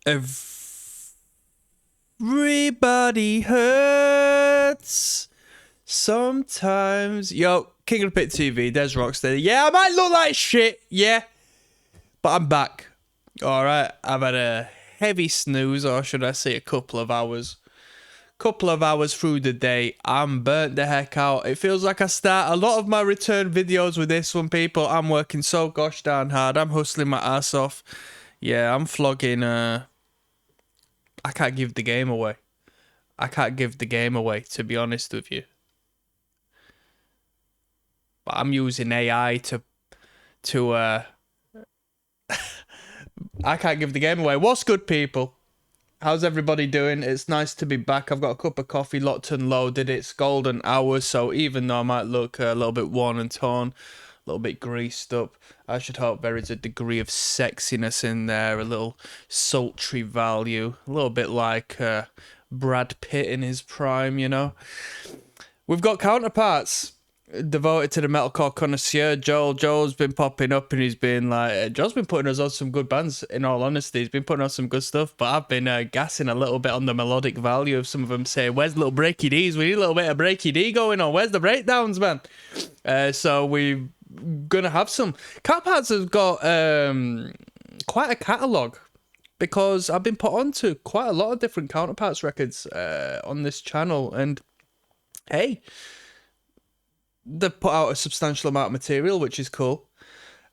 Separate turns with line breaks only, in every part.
Everybody hurts sometimes. Yo, King of the Pit TV, there's ROCKSTEADY. Yeah, I might look like shit, yeah, but I'm back. Alright, I've had a heavy snooze, or should I say a couple of hours. Couple of hours through the day. I'm burnt the heck out. It feels like I start a lot of my return videos with this one, people. I'm working so gosh darn hard. I'm hustling my ass off. Yeah, I'm flogging, I can't give the game away. I can't give the game away, to be honest with you. But I'm using AI to I can't give the game away. What's good, people? How's everybody doing? It's nice to be back. I've got a cup of coffee locked and loaded. It's golden hour, so even though I might look a little bit worn and torn, a little bit greased up, I should hope there is a degree of sexiness in there, a little sultry value, a little bit like Brad Pitt in his prime, you know. We've got Counterparts, devoted to the metalcore connoisseur. Joel's been popping up and he's been like, Joel's been putting us on some good bands, in all honesty. He's been putting on some good stuff, but I've been gassing a little bit on the melodic value of some of them, saying, where's the little breaky Ds? We need a little bit of breaky D going on. Where's the breakdowns, man? So we're gonna have some. Counterparts has got quite a catalogue, because I've been put onto quite a lot of different Counterparts records on this channel, and hey, they've put out a substantial amount of material, which is cool.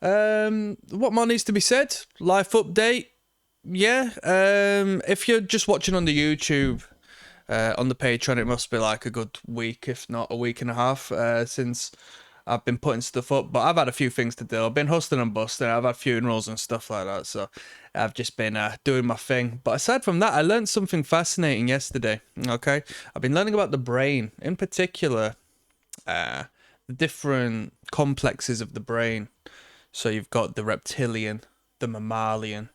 What more needs to be said? Life update. Yeah. If you're just watching on the YouTube, on the Patreon, it must be like a good week, if not a week and a half, since I've been putting stuff up. But I've had a few things to do. I've been hustling and busting. I've had funerals and stuff like that. So I've just been doing my thing. But aside from that, I learned something fascinating yesterday. Okay. I've been learning about the brain, in particular, the different complexes of the brain. So you've got the reptilian, the mammalian,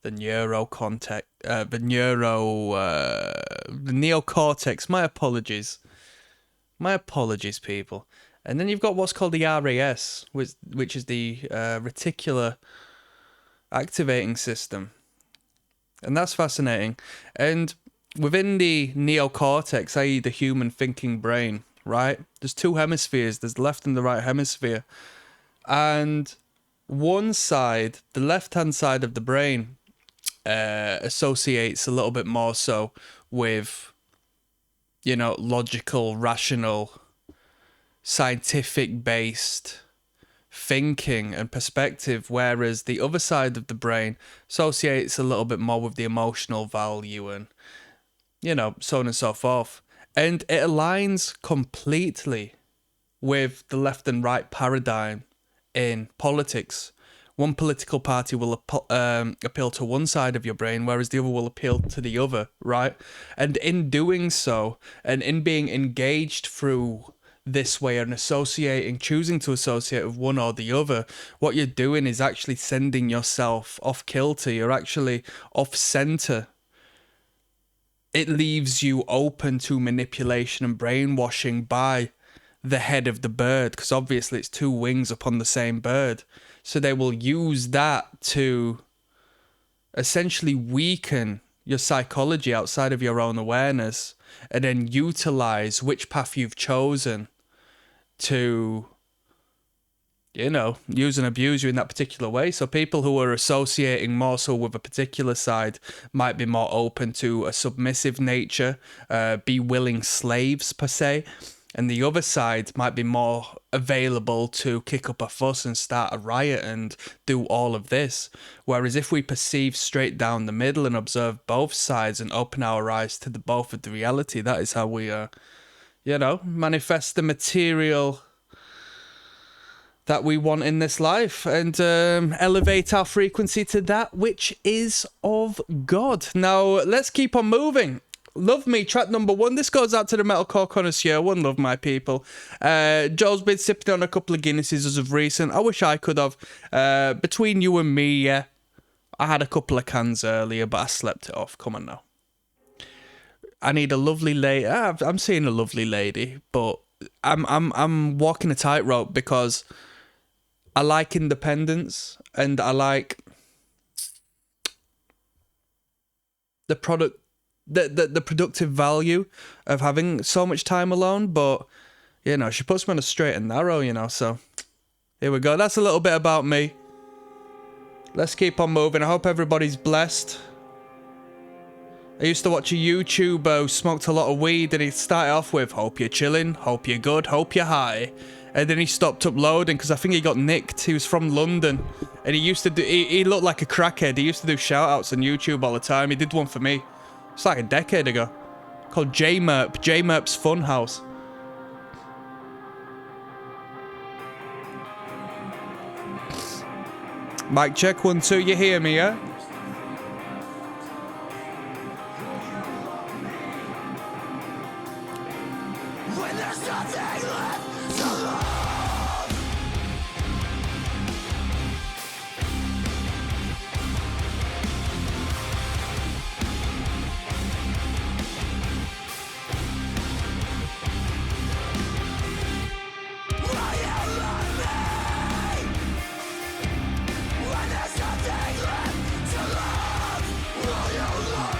the neocortex, the neocortex. My apologies, people. And then you've got what's called the RAS, which is the reticular activating system, and that's fascinating. And within the neocortex, i.e. the human thinking brain, right, there's two hemispheres. There's the left and the right hemisphere, and one side, the left-hand side of the brain, associates a little bit more so with, you know, logical, rational, scientific-based thinking and perspective, whereas the other side of the brain associates a little bit more with the emotional value and, you know, so on and so forth. And it aligns completely with the left and right paradigm in politics. One political party will appeal to one side of your brain, whereas the other will appeal to the other, right? And in doing so, and in being engaged through this way and choosing to associate with one or the other, what you're doing is actually sending yourself off kilter. You're actually off center. It leaves you open to manipulation and brainwashing by the head of the bird, because obviously it's two wings upon the same bird. So they will use that to essentially weaken your psychology outside of your own awareness, and then utilize which path you've chosen to, you know, use and abuse you in that particular way. So people who are associating more so with a particular side might be more open to a submissive nature, be willing slaves per se, and the other side might be more available to kick up a fuss and start a riot and do all of this. Whereas if we perceive straight down the middle and observe both sides and open our eyes to the both of the reality, that is how we you know, manifest the material that we want in this life, and elevate our frequency to that which is of God. Now, let's keep on moving. Love Me, track number 1. This goes out to the metalcore connoisseur. One love, my people. Joel's been sipping on a couple of Guinnesses as of recent. I wish I could have. Between you and me, yeah, I had a couple of cans earlier, but I slept it off. Come on now. I need a lovely lady. I'm seeing a lovely lady, but I'm walking a tightrope, because I like independence, and I like the product, the productive value of having so much time alone. But you know, she puts me on a straight and narrow, you know. So here we go. That's a little bit about me. Let's keep on moving. I hope everybody's blessed. I used to watch a YouTuber who smoked a lot of weed, and he started off with, hope you're chilling, hope you're good, hope you're high. And then he stopped uploading because I think he got nicked. He was from London, and he used to do, he looked like a crackhead. He used to do shout-outs on YouTube all the time. He did one for me. It's like a decade ago. Called J-Merp, J-Merp's Funhouse. Mic check, 1, 2, you hear me, yeah?
When there's nothing left to love. Will you love me? When there's nothing left to love. Will you love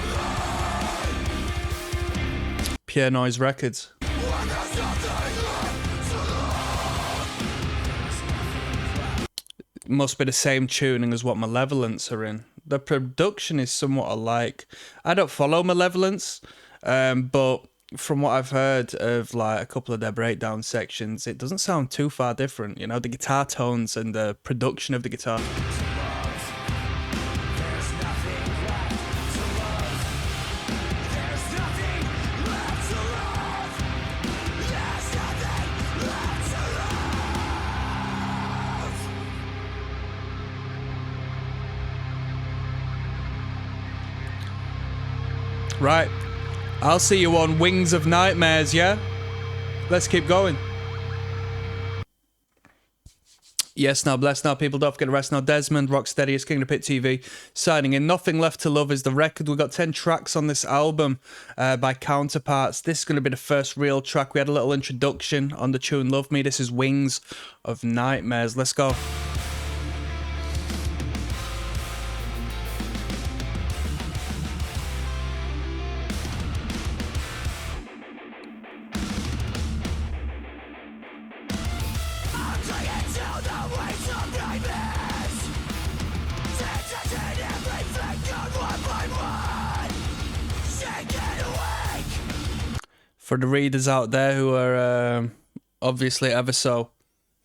me?
Pure Noise Records. Must be the same tuning as what Malevolence are in. The production is somewhat alike. I don't follow Malevolence, but from what I've heard of like a couple of their breakdown sections, it doesn't sound too far different. You know, the guitar tones and the production of the guitar. Right, I'll see you on Wings of Nightmares, yeah? Let's keep going. Yes, now, bless now, people, don't forget to rest now. Desmond, Rocksteady, it's King of the Pit TV, signing in. Nothing Left to Love is the record. We've got 10 tracks on this album by Counterparts. This is going to be the first real track. We had a little introduction on the tune Love Me. This is Wings of Nightmares. Let's go. For the readers out there who are obviously ever so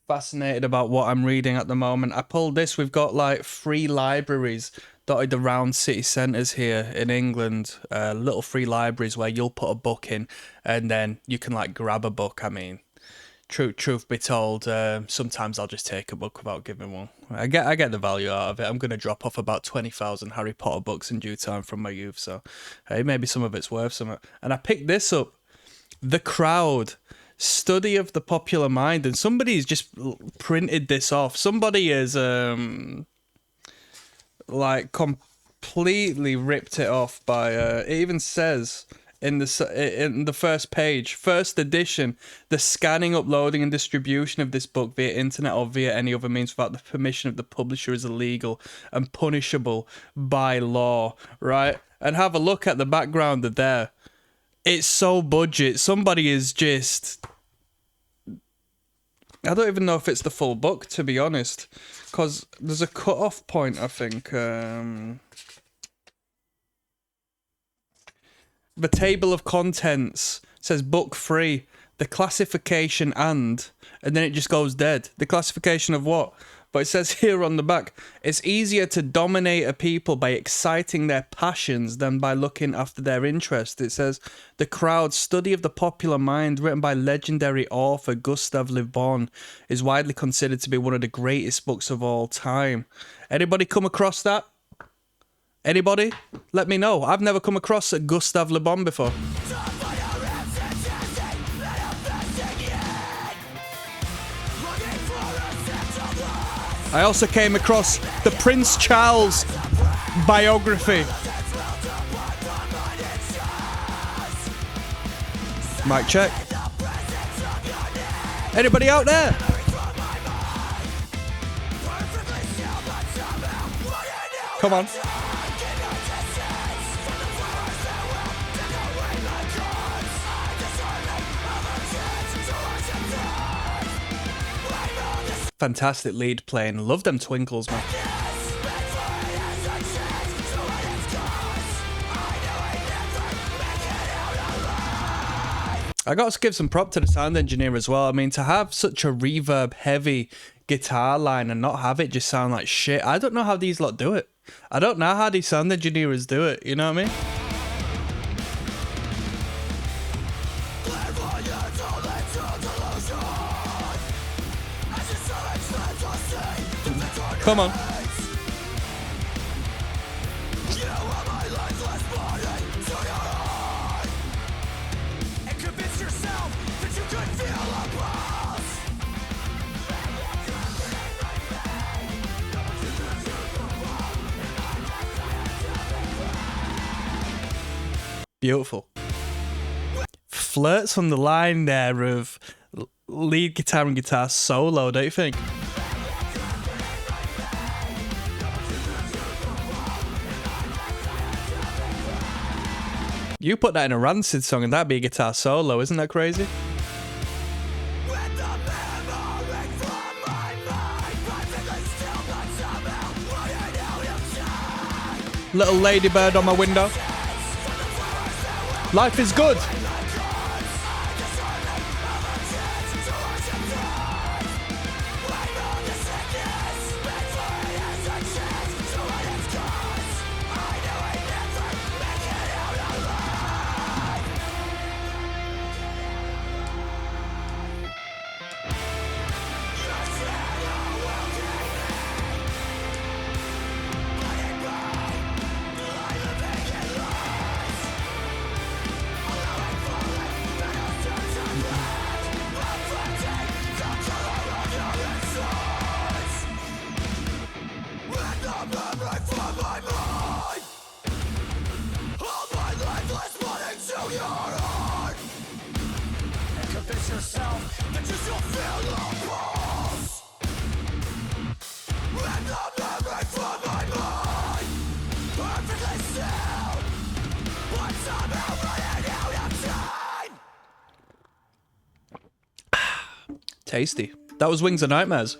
fascinated about what I'm reading at the moment, I pulled this. We've got like 3 libraries dotted around city centres here in England. Little free libraries where you'll put a book in and then you can like grab a book. I mean, truth be told, sometimes I'll just take a book without giving one. I get the value out of it. I'm going to drop off about 20,000 Harry Potter books in due time from my youth. So hey, maybe some of it's worth something. And I picked this up. The Crowd, Study of the Popular Mind, and somebody's just printed this off. Somebody has like completely ripped it off by it even says in the first page, first edition, the scanning, uploading and distribution of this book via internet or via any other means without the permission of the publisher is illegal and punishable by law, right? And have a look at the background of there. It's so budget. Somebody is just... I don't even know if it's the full book, to be honest. Because there's a cut-off point, I think. The table of contents says book 3, the classification and then it just goes dead. The classification of what? But it says here on the back, it's easier to dominate a people by exciting their passions than by looking after their interests. It says, The Crowd, Study of the Popular Mind, written by legendary author Gustave Le Bon, is widely considered to be one of the greatest books of all time. Anybody come across that? Anybody? Let me know. I've never come across a Gustave Le Bon before. I also came across the Prince Charles biography. Mic check. Anybody out there? Come on. Fantastic lead playing. Love them twinkles, man. I got to give some prop to the sound engineer as well. I mean, to have such a reverb-heavy guitar line and not have it just sound like shit. I don't know how these lot do it. I don't know how these sound engineers do it. You know what I mean? Come on. Beautiful. Flirts on the line there of lead guitar and guitar solo, don't you think? You put that in a Rancid song and that'd be a guitar solo, isn't that crazy? Little ladybird on my window. Life is good. Tasty. That was Wings of Nightmares.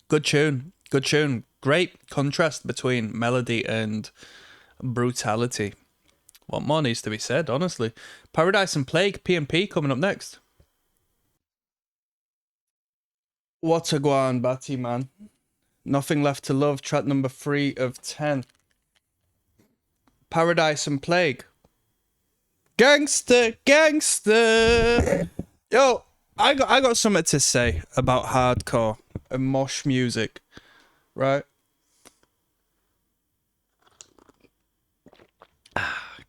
Good tune. Good tune. Great contrast between melody and brutality. What more needs to be said, honestly? Paradise and Plague, P&P coming up next. What a guan, Batty, man. Nothing Left to Love, track number 3 of 10. Paradise and Plague. Gangster, gangster. Yo, I got something to say about hardcore and mosh music, right?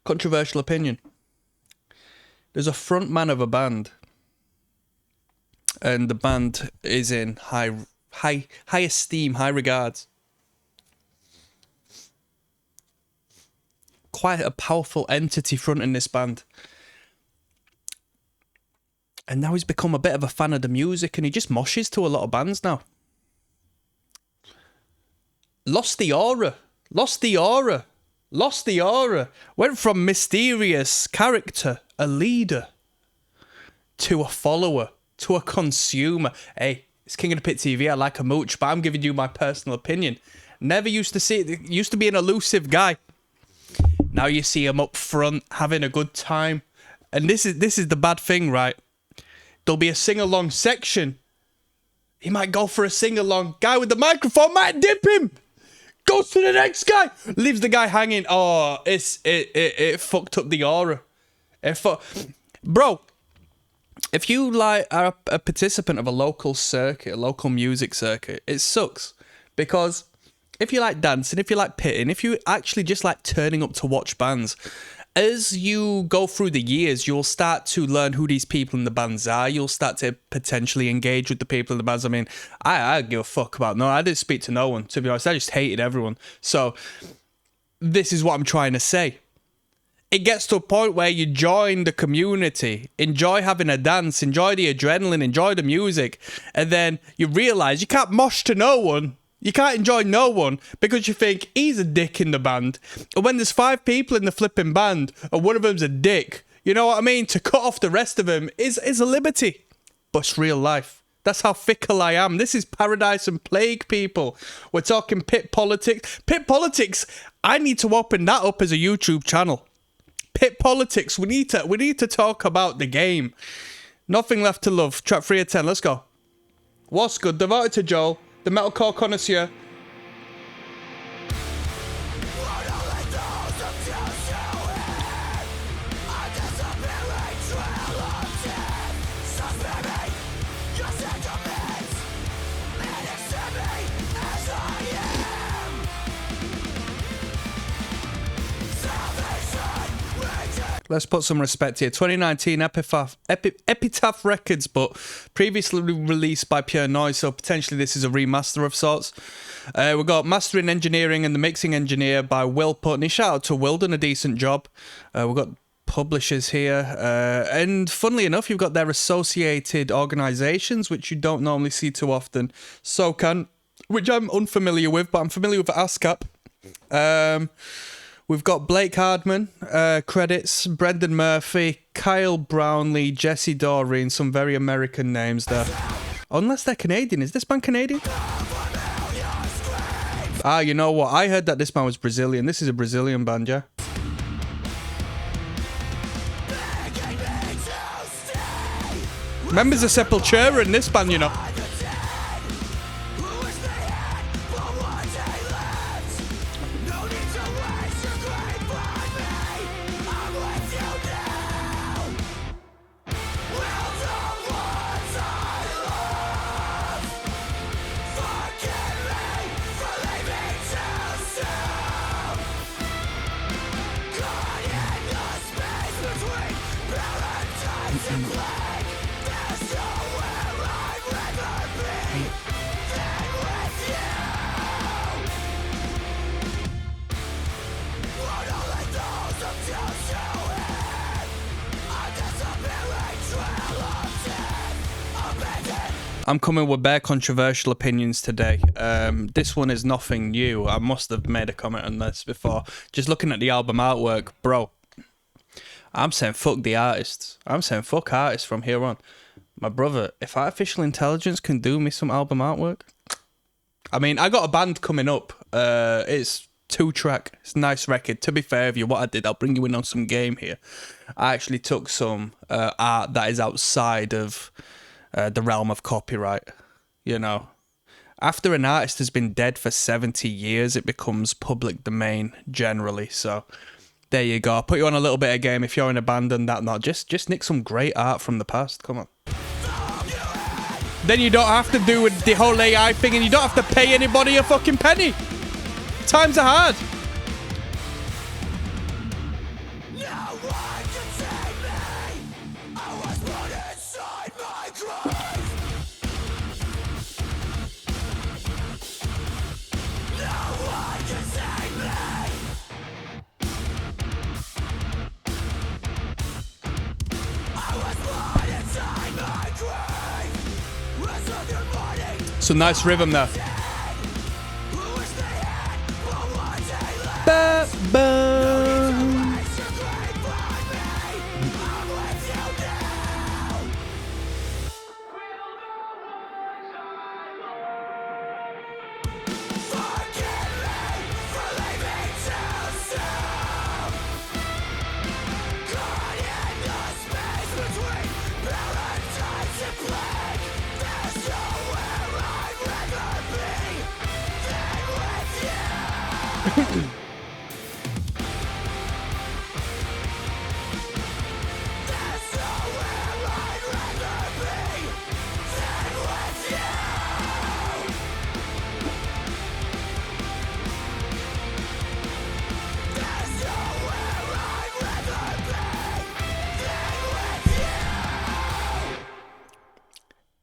Controversial opinion. There's a front man of a band, and the band is in high esteem, high regards. Quite a powerful entity fronting this band. And now he's become a bit of a fan of the music and he just moshes to a lot of bands now. Lost the aura. Lost the aura. Lost the aura. Went from mysterious character, a leader, to a follower, to a consumer. Hey, it's King of the Pit TV. I like a mooch, but I'm giving you my personal opinion. Never used to see it. Used to be an elusive guy. Now you see him up front having a good time. And this is the bad thing, right? There'll be a sing-along section. He might go for a sing-along. Guy with the microphone might dip him. Goes to the next guy. Leaves the guy hanging. Oh, it fucked up the aura. Bro, if you like are a participant of a local circuit, a local music circuit, it sucks. Because if you like dancing, if you like pitting, if you actually just like turning up to watch bands, as you go through the years, you'll start to learn who these people in the bands are. You'll start to potentially engage with the people in the bands. I mean, I give a fuck about no. I didn't speak to no one, to be honest. I just hated everyone. So this is what I'm trying to say. It gets to a point where you join the community, enjoy having a dance, enjoy the adrenaline, enjoy the music, and then you realise you can't mosh to no one. You can't enjoy no one because you think he's a dick in the band. And when there's 5 people in the flipping band and one of them's a dick, you know what I mean? To cut off the rest of them is a liberty. But it's real life. That's how fickle I am. This is Paradise and Plague, people. We're talking pit politics. Pit politics, I need to open that up as a YouTube channel. Pit politics, we need to talk about the game. Nothing Left to Love, track 3 of 10, let's go. What's good? Devoted to Joel, the metalcore connoisseur. Let's put some respect here. 2019 Epitaph Records, but previously released by Pure Noise, so potentially this is a remaster of sorts. We've got mastering engineering and the mixing engineer by Will Putney. Shout out to Will, done a decent job. We've got publishers here. And funnily enough, you've got their associated organisations, which you don't normally see too often. SOCAN, which I'm unfamiliar with, but I'm familiar with ASCAP. We've got Blake Hardman, credits, Brendan Murphy, Kyle Brownlee, Jesse Doreen, some very American names there. Unless they're Canadian. Is this band Canadian? Ah, you know what? I heard that this band was Brazilian. This is a Brazilian band, yeah? Members of Sepultura in this band, you know. I'm coming with bare controversial opinions today. This one is nothing new. I must have made a comment on this before. Just looking at the album artwork, bro, I'm saying fuck the artists. I'm saying fuck artists from here on. My brother, if artificial intelligence can do me some album artwork, I mean, I got a band coming up. It's 2-track. It's a nice record. To be fair with you, what I did, I'll bring you in on some game here. I actually took some art that is outside of the realm of copyright. You know, after an artist has been dead for 70 years, it becomes public domain generally. So there you go. I'll put you on a little bit of game if you're in a band and that. Not just nick some great art from the past. Come on. Then you don't have to do with the whole AI thing, and you don't have to pay anybody a fucking penny. Times are hard. Some nice rhythm there. Ba, ba.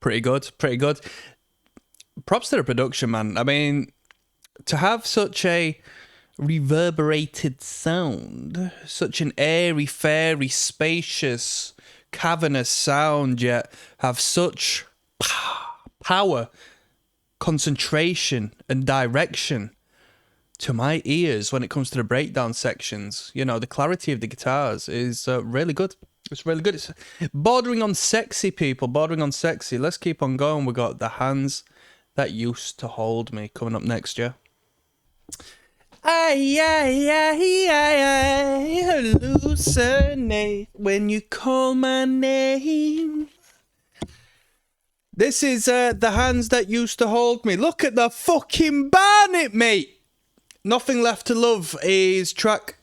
Pretty good, pretty good. Props to the production, man. I mean, to have such a reverberated sound, such an airy, fairy, spacious, cavernous sound, yet have such power, concentration, and direction. to my ears when it comes to the breakdown sections. You know, the clarity of the guitars is really good. It's really good. It's bordering on sexy, people. Bordering on sexy. Let's keep on going. We got The Hands That Used to Hold Me coming up next, yeah? I hallucinate when you call my name. This is The Hands That Used to Hold Me. Look at the fucking barnet, mate. Nothing Left to Love is track...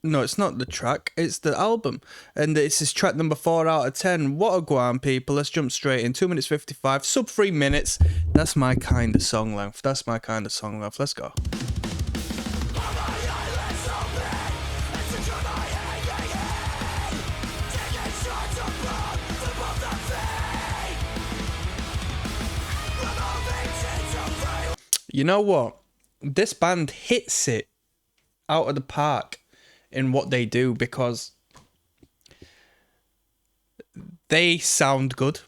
No, it's not the track. It's the album. And this is track number 4 out of 10. What a guan, people. Let's jump straight in. 2 minutes 55. Sub 3 minutes. That's my kind of song length. That's my kind of song length. Let's go. You know what? This band hits it out of the park in what they do because they sound good.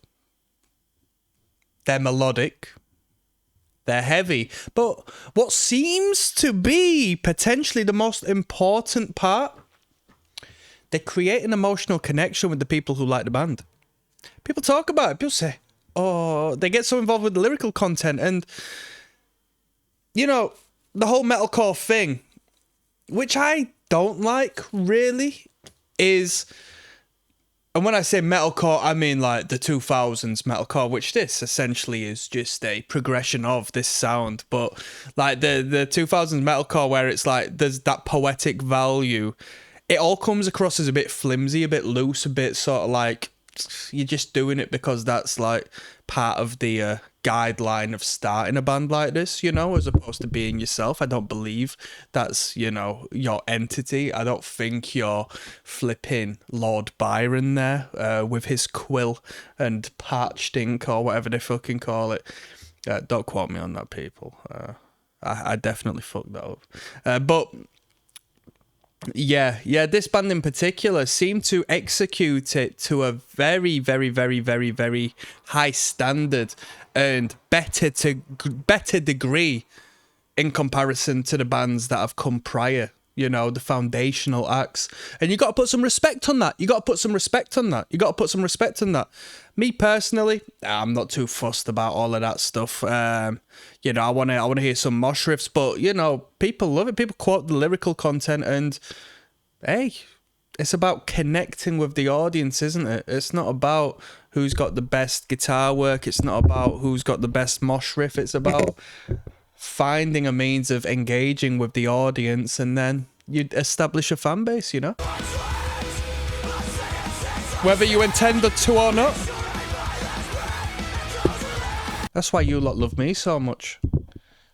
They're melodic. They're heavy. But what seems to be potentially the most important part, they create an emotional connection with the people who like the band. People talk about it. People say, oh, they get so involved with the lyrical content and... You know, the whole metalcore thing, which I don't like, really, is... And when I say metalcore, I mean, like, the 2000s metalcore, which this essentially is just a progression of this sound. But, like, the 2000s metalcore where it's, like, there's that poetic value, it all comes across as a bit flimsy, a bit loose, a bit sort of like... You're just doing it because that's, like, part of the... guideline of starting a band like this, you know, as opposed to being yourself. I don't believe that's, you know, your entity. I don't think you're flipping Lord Byron there with his quill and parched ink or whatever they fucking call it. Don't quote me on that, people. I definitely fucked that up. But yeah, this band in particular seemed to execute it to a very, very, very, very, very high standard and better degree in comparison to the bands that have come prior. You know, the foundational acts. And you got to put some respect on that. You got to put some respect on that. Me personally, I'm not too fussed about all of that stuff. You know, I want to hear some mosh riffs, but, you know, people love it. People quote the lyrical content and, hey, it's about connecting with the audience, isn't it? It's not about who's got the best guitar work. It's not about who's got the best mosh riff. It's about... finding a means of engaging with the audience, and then you establish a fan base, you know? Whether you intended to or not. That's why you lot love me so much.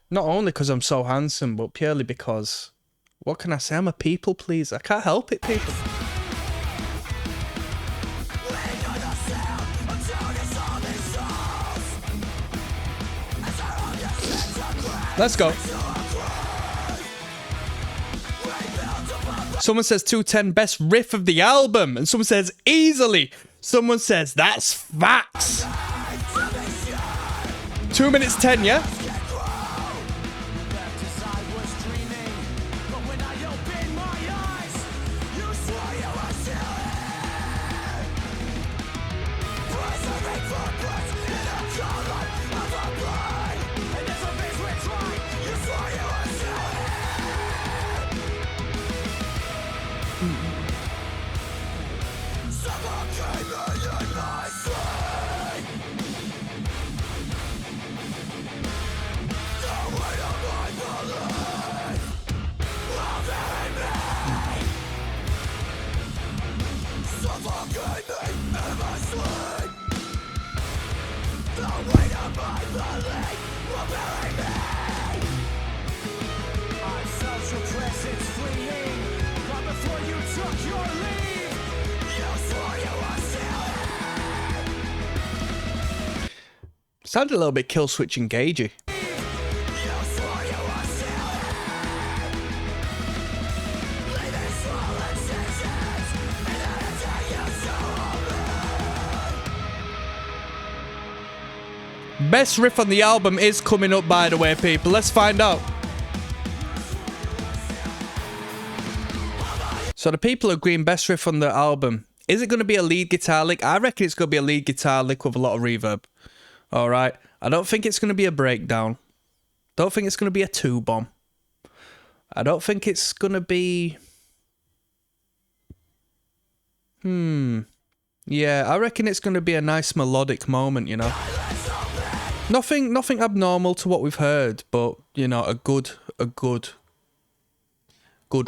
Not only because I'm so handsome, but purely because, what can I say? I'm a people pleaser. I can't help it, people. Let's go. Someone says 210 best riff of the album, and someone says easily. Someone says that's facts. 2 minutes 10, yeah? Sounded a little bit kill switch engagey. Best riff on the album is coming up, by the way, people. Let's find out. So the people agreeing best riff on the album. Is it going to be a lead guitar lick? I reckon it's going to be a lead guitar lick with a lot of reverb. All right. I don't think it's going to be a breakdown. Don't think it's going to be a two bomb. I don't think it's going to be... Yeah, I reckon it's going to be a nice melodic moment, you know. Nothing abnormal to what we've heard, but, you know, a good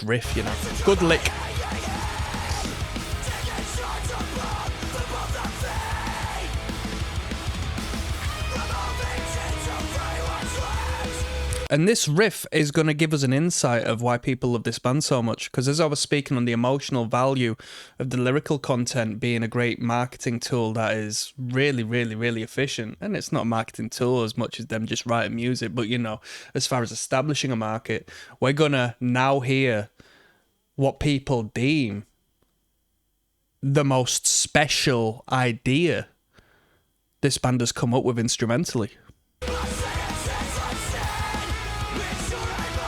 riff, you know. Good lick. And this riff is going to give us an insight of why people love this band so much. Because as I was speaking on the emotional value of the lyrical content being a great marketing tool that is really, really, really efficient. And it's not a marketing tool as much as them just writing music. But, you know, as far as establishing a market, we're going to now hear what people deem the most special idea this band has come up with instrumentally.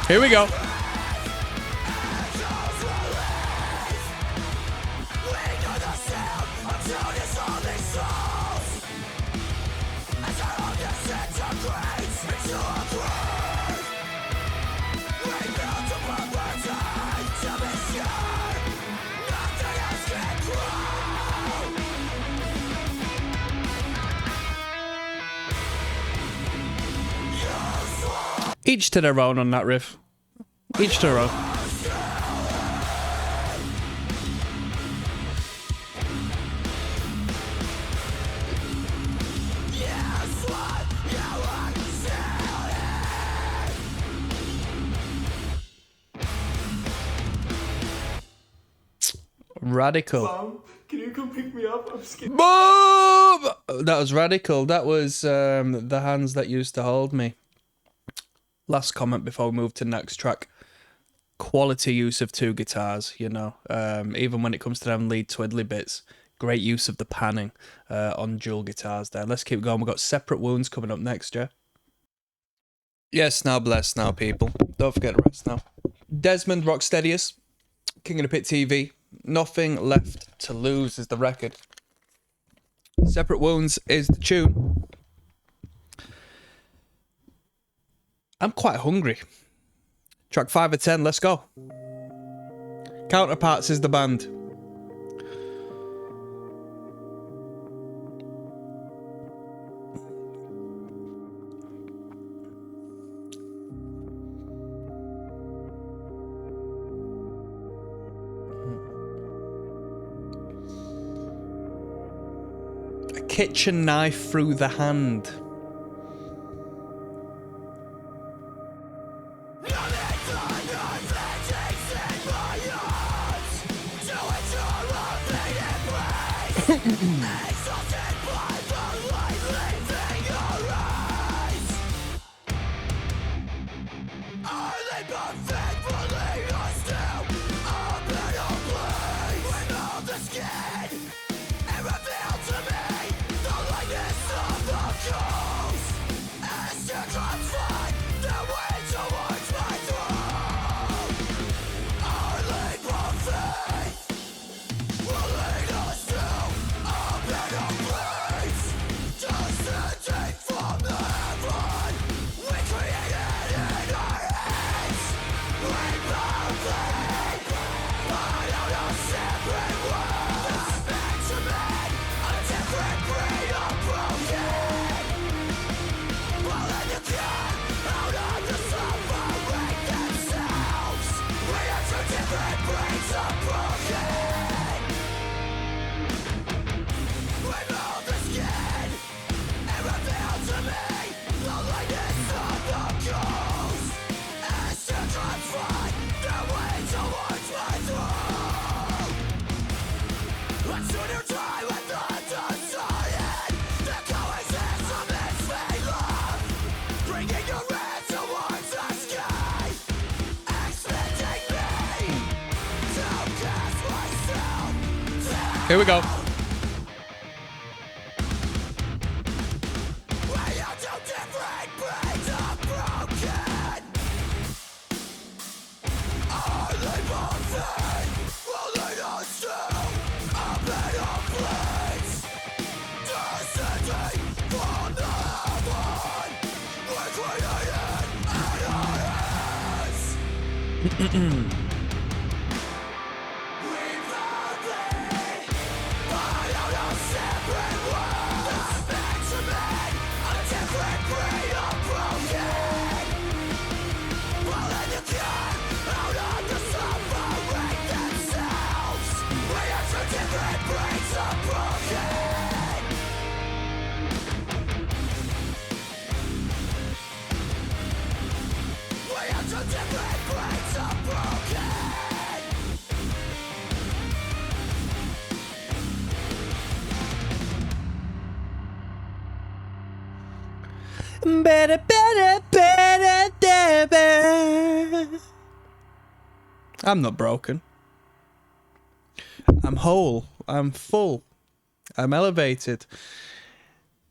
Here we go. Each to their own on that riff. Each to their own. Radical.
Mom, can you come pick me up? I'm scared.
Boom! That was radical. That was the hands that used to hold me. Last comment before we move to the next track. Quality use of two guitars, you know. Even when it comes to them lead twiddly bits. Great use of the panning on dual guitars there. Let's keep going. We've got Separate Wounds coming up next, yeah? Yes, now bless now, people. Don't forget the rest now. Desmond Rocksteadius, King of the Pit TV. Nothing Left to Lose is the record. Separate Wounds is the tune. I'm quite hungry. Track 5 of 10, let's go. Counterparts is the band. A kitchen knife through the hand. Here we go. Better, better, better, better. I'm not broken. I'm whole. I'm full. I'm elevated.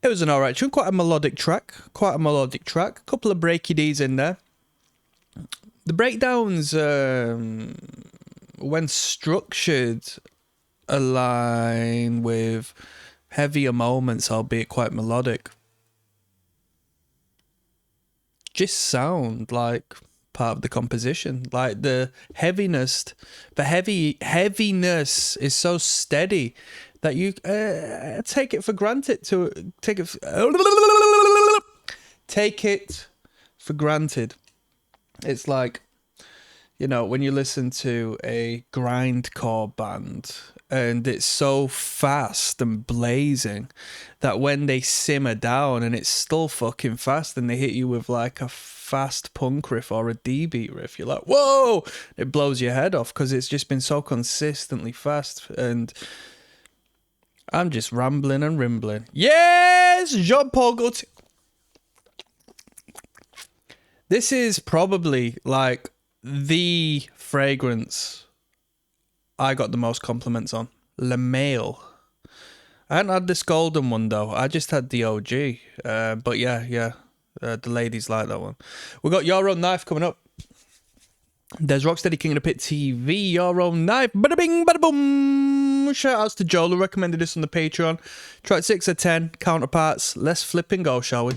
It was an alright tune. Quite a melodic track. Quite a melodic track. A couple of breaky D's in there. The breakdowns, when structured, align with heavier moments, albeit quite melodic. Just sound like part of the composition. Like the heaviness, heaviness is so steady that you take it for granted take it for granted. It's like, you know, when you listen to a grindcore band and it's so fast and blazing that when they simmer down and it's still fucking fast and they hit you with like a fast punk riff or a D-beat riff, you're like, whoa! It blows your head off because it's just been so consistently fast. And I'm just rambling and rimbling. Yes! Jean-Paul Gaultier. This is probably like the fragrance I got the most compliments on. Le Male. I hadn't had this golden one though. I just had the OG. But yeah. The ladies like that one. We got Your Own Knife coming up. There's Rocksteady King of the Pit TV. Your Own Knife. Bada bing, bada boom. Shout outs to Joel who recommended this on the Patreon. Track 6 of 10. Counterparts. Let's flip and go, shall we?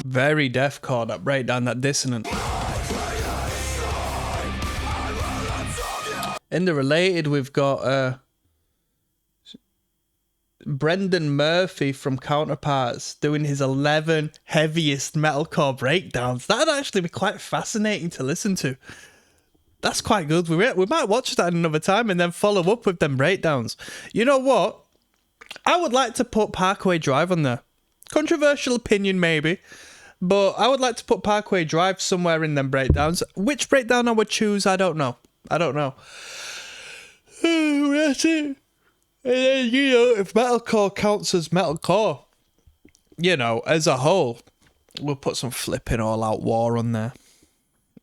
Very deathcore, that breakdown, that dissonant. In the related, we've got Brendan Murphy from Counterparts doing his 11 heaviest metalcore breakdowns. That'd actually be quite fascinating to listen to. That's quite good. We might watch that another time and then follow up with them breakdowns. You know what? I would like to put Parkway Drive on there. Controversial opinion, maybe. But I would like to put Parkway Drive somewhere in them breakdowns. Which breakdown I would choose, I don't know. That's it. And then, you know, if metalcore counts as metalcore, you know, as a whole, we'll put some flipping all out war on there.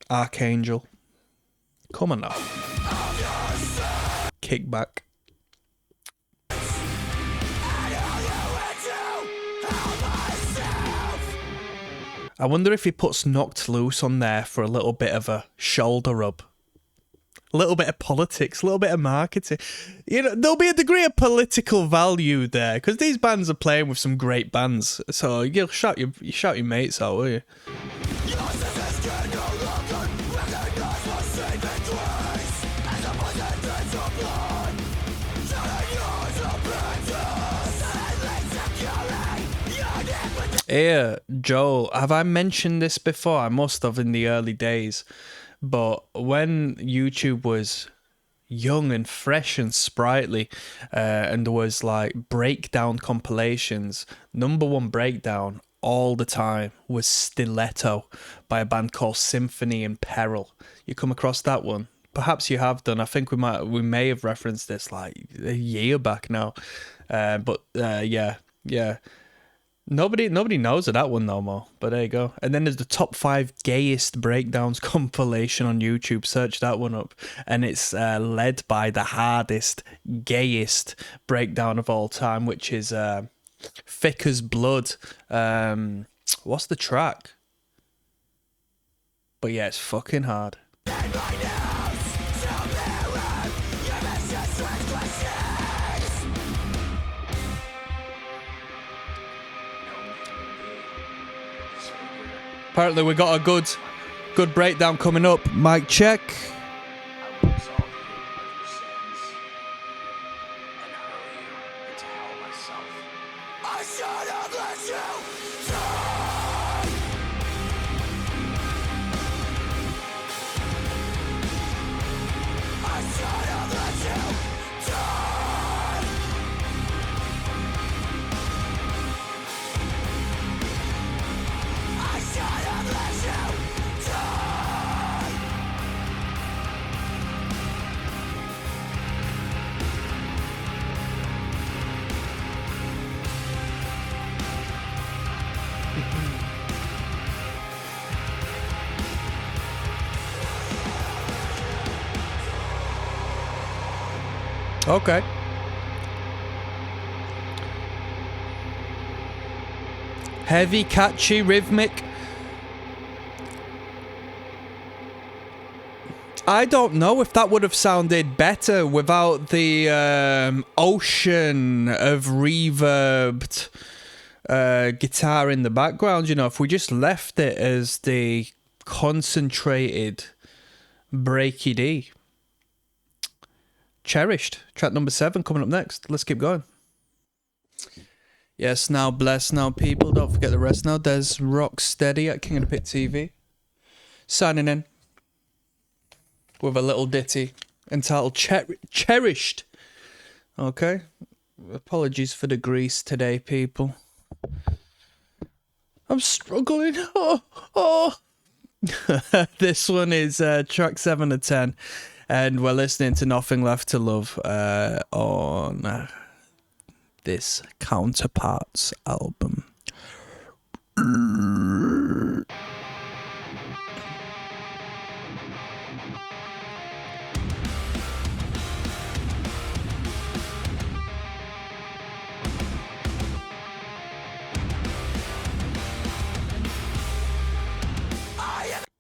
Archangel. Come on now. Kickback. I wonder if he puts Knocked Loose on there for a little bit of a shoulder rub. A little bit of politics, a little bit of marketing. You know, there'll be a degree of political value there because these bands are playing with some great bands. So you'll shout your mates out, will you? Here, Joel, have I mentioned this before? I must have in the early days. But when YouTube was young and fresh and sprightly, and there was like breakdown compilations, number one breakdown all the time was Stiletto by a band called Symphony in Peril. You come across that one? Perhaps you have done. I think we may have referenced this like a year back now. Yeah. Nobody knows of that one no more, but there you go. And then there's the top 5 gayest breakdowns compilation on YouTube. Search that one up, and it's led by the hardest, gayest breakdown of all time, which is Thick as Blood. What's the track? But yeah, it's fucking hard. Apparently we got a good breakdown coming up. Mic check.
I will absolve you of your sins and hurl you into hell myself.
I should have let you die. I should have let you die. I should have let you die.
Okay. Heavy, catchy, rhythmic. I don't know if that would have sounded better without the ocean of reverbed guitar in the background. You know, if we just left it as the concentrated breaky D. Cherished, track number 7 coming up next. Let's keep going. Yes, now bless now people. Don't forget the rest now. There's ROCKSTEADY at King of the Pit TV. Signing in with a little ditty entitled Cherished. Okay. Apologies for the grease today, people. I'm struggling. Oh. This one is track 7 of 10. And we're listening to Nothing Left to Love on this Counterparts album.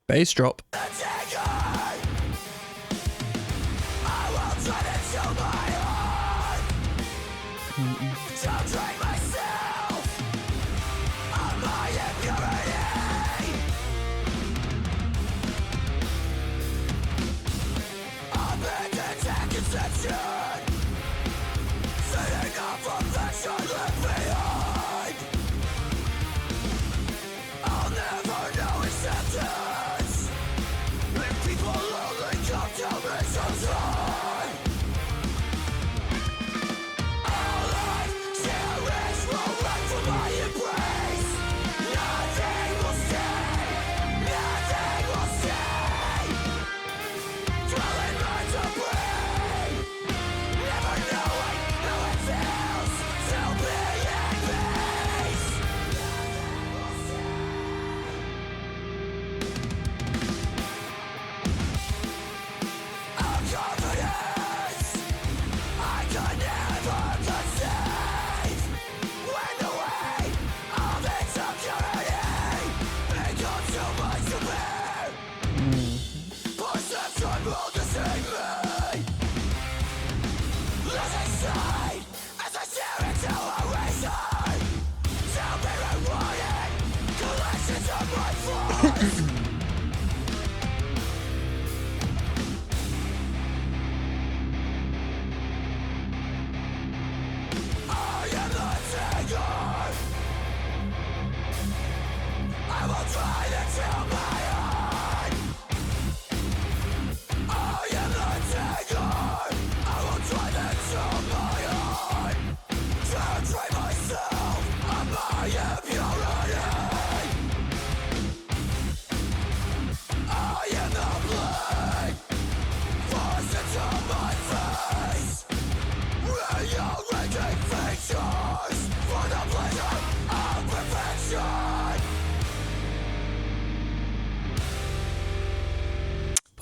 Bass drop.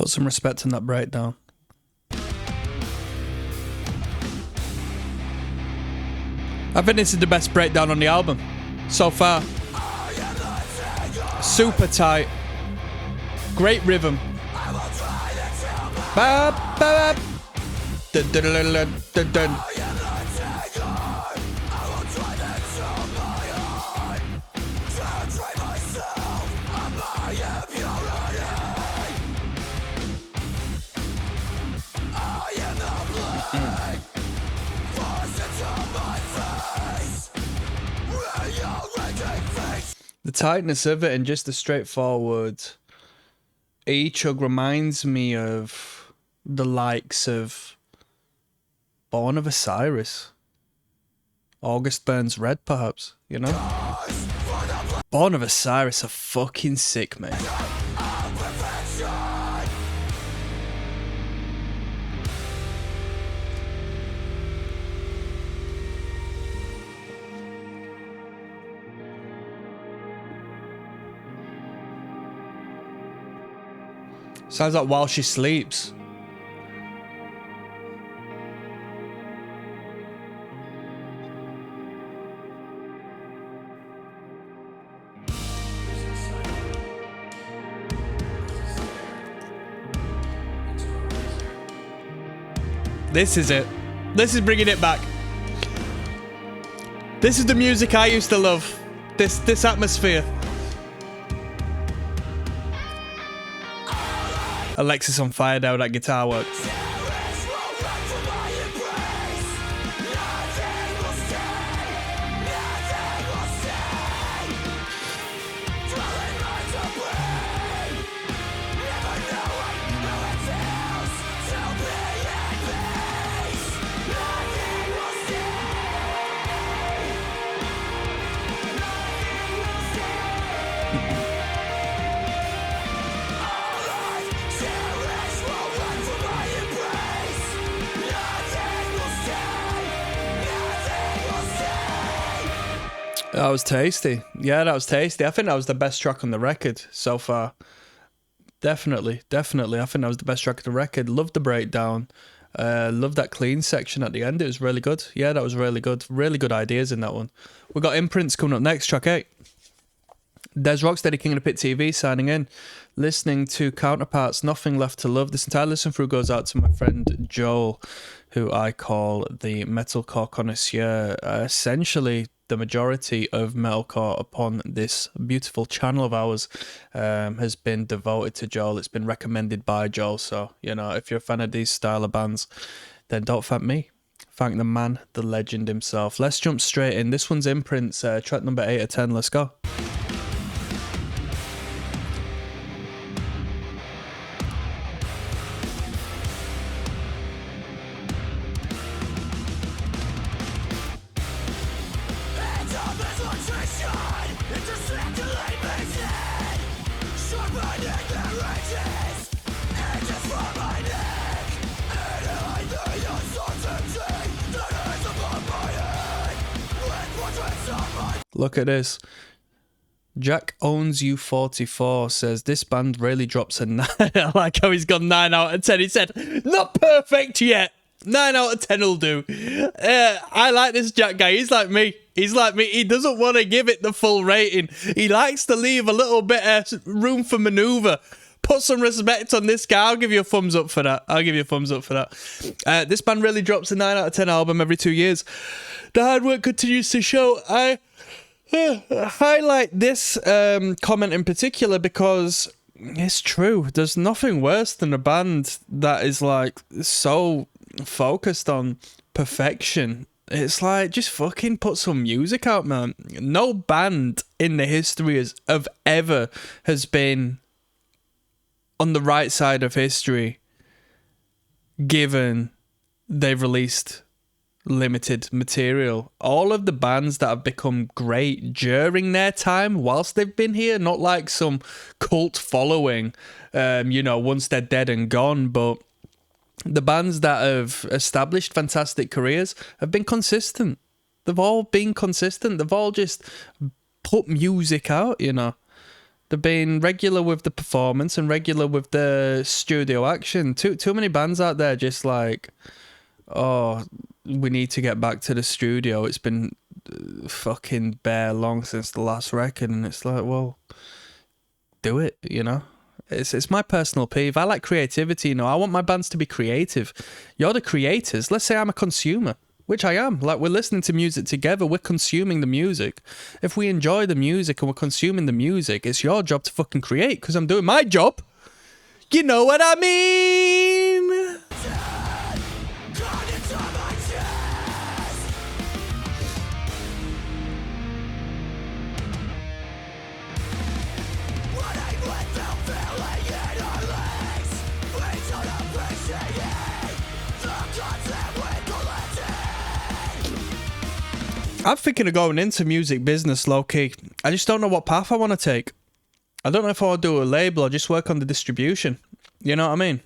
Put some respect on that breakdown. I think this is the best breakdown on the album so far. Super tight. Great rhythm. Ba, ba, ba. Dun, dun, dun, dun, dun, dun. The tightness of it and just the straightforward E-chug reminds me of the likes of Born of Osiris, August Burns Red, perhaps, you know? Born of Osiris are fucking sick, mate. Sounds like While She Sleeps. This is it. This is bringing it back. This is the music I used to love. This atmosphere. Alexis on fire now, that guitar work. That was tasty. Yeah, that was tasty. I think that was the best track on the record so far. Definitely. I think that was the best track of the record. Loved the breakdown. Loved that clean section at the end. It was really good. Yeah, that was really good. Really good ideas in that one. We got Imprints coming up next, track 8. There's ROCKSTEADY, King of the Pit TV, signing in. Listening to Counterparts, Nothing Left to Love. This entire listen through goes out to my friend Joel, who I call the metalcore connoisseur. Essentially, the majority of metalcore upon this beautiful channel of ours has been devoted to Joel. It's been recommended by Joel. So, you know, if you're a fan of these style of bands, then don't thank me. Thank the man, the legend himself. Let's jump straight in. This one's Imprints, track number 8 of 10. Let's go. Look at this. Jack Owns You 44 says this band really drops a 9. I like how he's gone 9 out of 10. He said, not perfect yet. 9 out of 10 will do. I like this Jack guy. He's like me. He doesn't want to give it the full rating. He likes to leave a little bit of room for maneuver. Put some respect on this guy. I'll give you a thumbs up for that. This band really drops a 9 out of 10 album every 2 years. The hard work continues to show. I highlight this comment in particular because it's true. There's nothing worse than a band that is like so focused on perfection. It's like, just fucking put some music out, man. No band in the history of ever has been on the right side of history given they've released limited material. All of the bands that have become great during their time whilst they've been here, not like some cult following, once they're dead and gone, but the bands that have established fantastic careers have been consistent. They've all been consistent. They've all just put music out, They've been regular with the performance and regular with the studio action. Too many bands out there just like, oh, we need to get back to the studio. It's been fucking bare long since the last record, and it's like, well, do it, you know? It's my personal peeve. I like creativity, you know. I want my bands to be creative. You're the creators. Let's say I'm a consumer, which I am. Like, we're listening to music together. We're consuming the music. If we enjoy the music and we're consuming the music, it's your job to fucking create, because I'm doing my job. You know what I mean? I'm thinking of going into music business low-key. I just don't know what path I want to take. I don't know if I want to do a label or just work on the distribution. You know what I mean?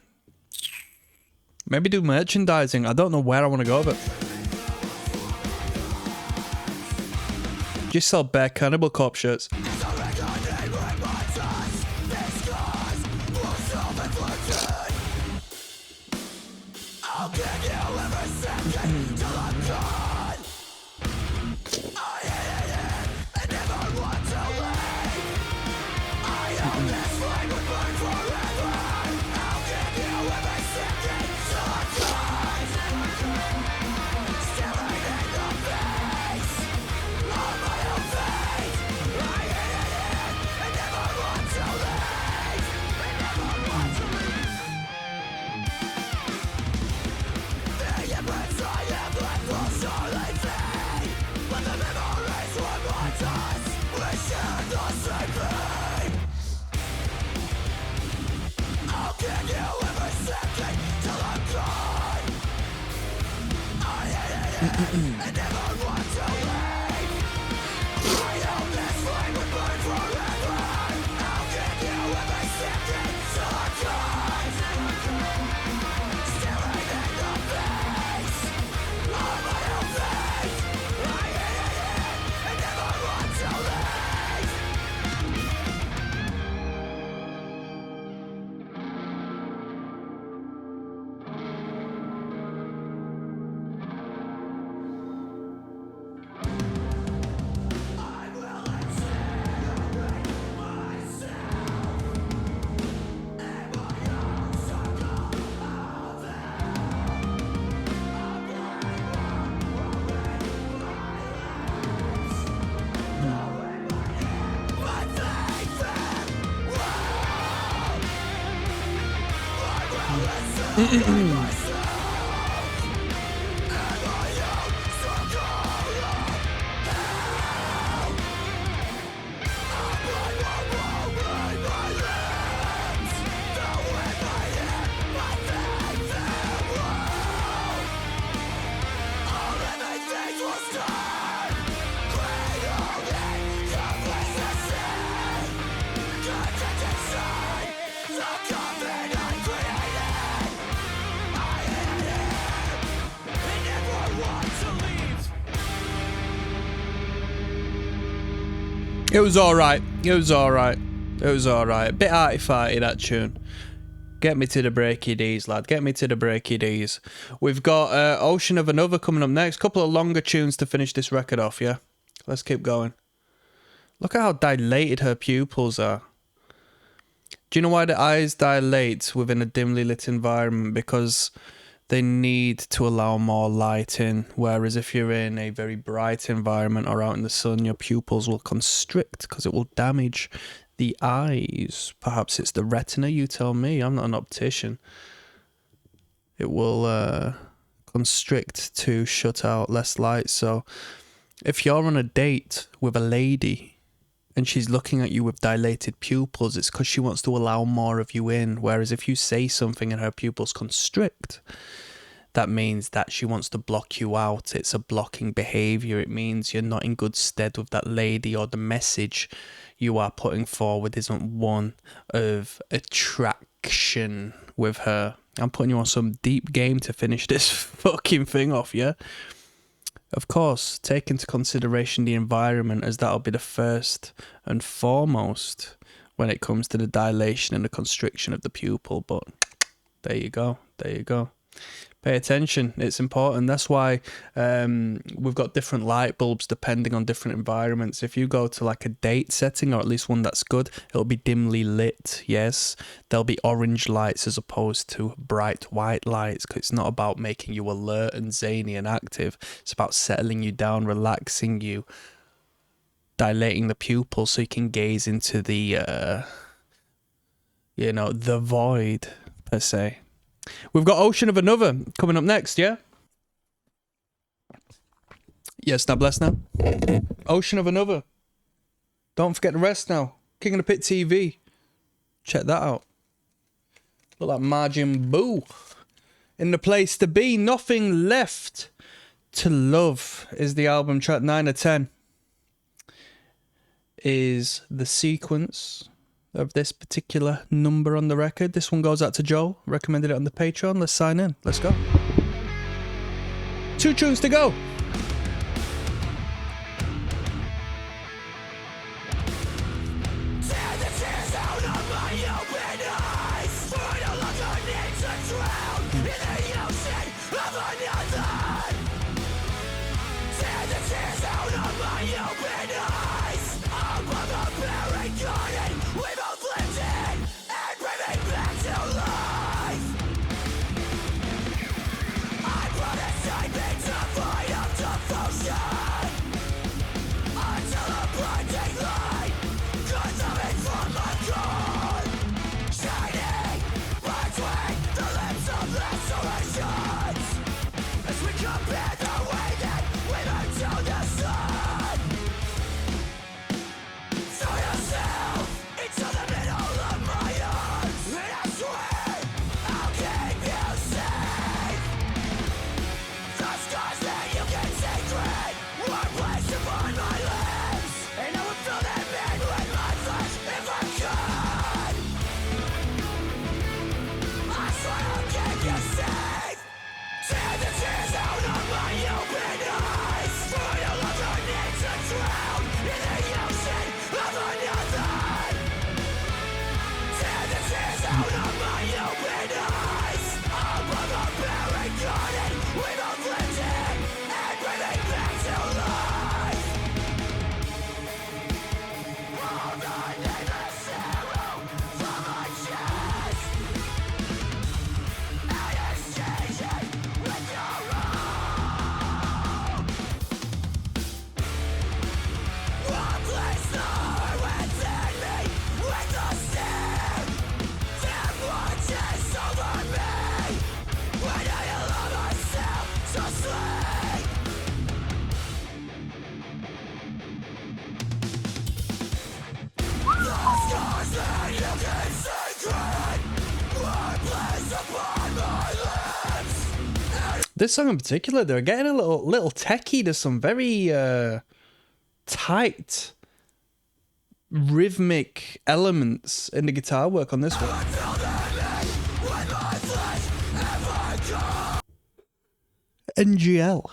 Maybe do merchandising. I don't know where I want to go, but just sell bare Cannibal Corpse shirts. It was alright. It was alright. It was alright. Bit arty-farty, that tune. Get me to the breaky D's, lad. Get me to the breaky D's. We've got Ocean of Another coming up next. Couple of longer tunes to finish this record off, yeah? Let's keep going. Look at how dilated her pupils are. Do you know why the eyes dilate within a dimly lit environment? Because they need to allow more light in, whereas if you're in a very bright environment or out in the sun, your pupils will constrict because it will damage the eyes. Perhaps it's the retina, you tell me. I'm not an optician. It will constrict to shut out less light. So if you're on a date with a lady and she's looking at you with dilated pupils, it's because she wants to allow more of you in. Whereas if you say something and her pupils constrict, that means that she wants to block you out. It's a blocking behavior. It means you're not in good stead with that lady, or the message you are putting forward isn't one of attraction with her. I'm putting you on some deep game to finish this fucking thing off, yeah? Of course, take into consideration the environment, as that'll be the first and foremost when it comes to the dilation and the constriction of the pupil. But there you go. There you go. Pay attention. It's important. That's why we've got different light bulbs depending on different environments. If you go to like a date setting, or at least one that's good, it'll be dimly lit. Yes, there'll be orange lights as opposed to bright white lights, because it's not about making you alert and zany and active. It's about settling you down, relaxing you, dilating the pupil so you can gaze into the, the void, per se. We've got Ocean of Another coming up next, yeah? Yes, now bless now. Ocean of Another. Don't forget the rest now. King of the Pit TV. Check that out. Look like Margin Boo. In the place to be. Nothing Left to Love is the album. Track 9 of 10 is the sequence of this particular number on the record. This one goes out to Joel. Recommended it on the Patreon. Let's sign in. Let's go. 2 tunes to go. This song in particular, they're getting a little techie. There's some very tight rhythmic elements in the guitar work on this one. NGL.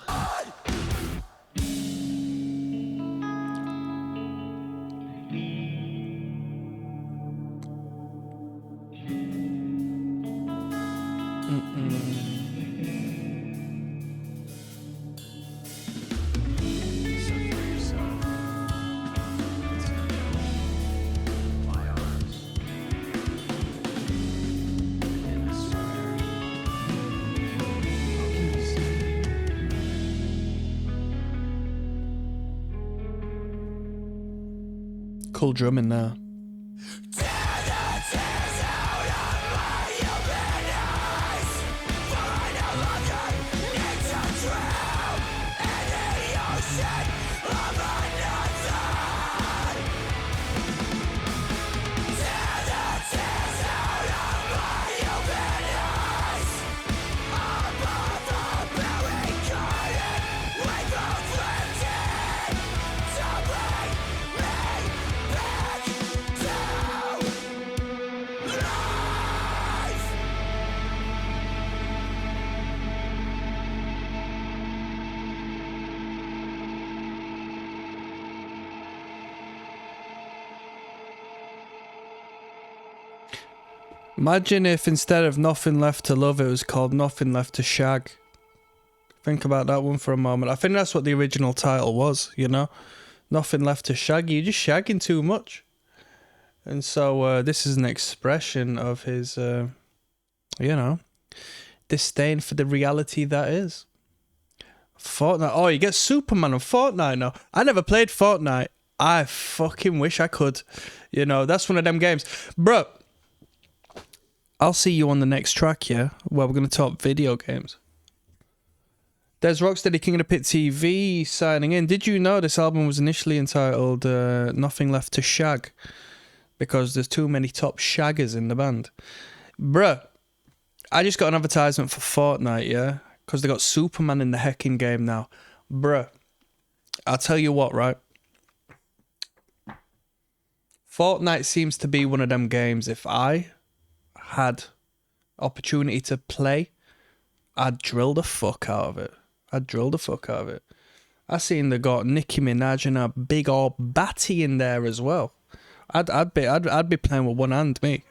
Cool drumming there. Imagine if instead of Nothing Left to Love, it was called Nothing Left to Shag. Think about that one for a moment. I think that's what the original title was, you know? Nothing left to shag. You're just shagging too much. And so this is an expression of his, you know, disdain for the reality that is. Fortnite. Oh, you get Superman on Fortnite now. I never played Fortnite. I fucking wish I could. You know, that's one of them games. Bro, I'll see you on the next track, yeah? Where we're going to talk video games. There's ROCKSTEADY King of the Pit TV signing in. Did you know this album was initially entitled Nothing Left to Shag? Because there's too many top shaggers in the band. Bruh, I just got an advertisement for Fortnite, yeah? Because they got Superman in the hecking game now. Bruh, I'll tell you what, right? Fortnite seems to be one of them games, if I had opportunity to play, I'd drill the fuck out of it. I seen they got Nicki Minaj and a big old Batty in there as well. I'd be playing with one hand, me.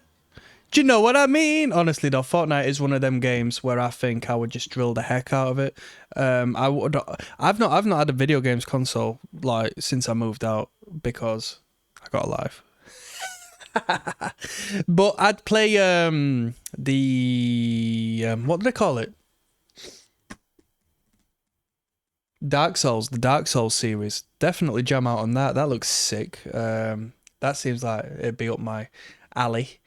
Do you know what I mean? Honestly though, Fortnite is one of them games where I think I would just drill the heck out of it. I've not had a video games console like since I moved out because I got a life. But I'd play what do they call it? Dark Souls, the Dark Souls series. Definitely jam out on that. That looks sick. That seems like it'd be up my alley.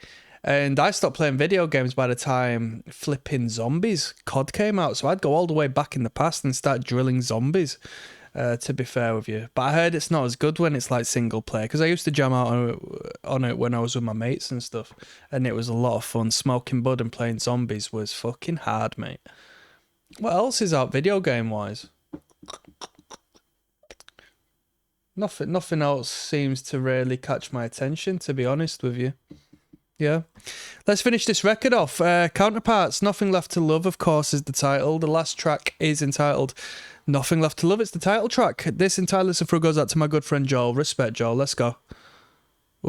And I stopped playing video games by the time flipping Zombies COD came out. So I'd go all the way back in the past and start drilling zombies, to be fair with you. But I heard it's not as good when it's like single player. Because I used to jam out on it when I was with my mates and stuff. And it was a lot of fun. Smoking bud and playing zombies was fucking hard, mate. What else is out video game wise? Nothing else seems to really catch my attention, to be honest with you. Yeah. Let's finish this record off. Counterparts, Nothing Left to Love, of course, is the title. The last track is entitled Nothing Left to Love. It's the title track. This entire listen through goes out to my good friend Joel. Respect, Joel. Let's go.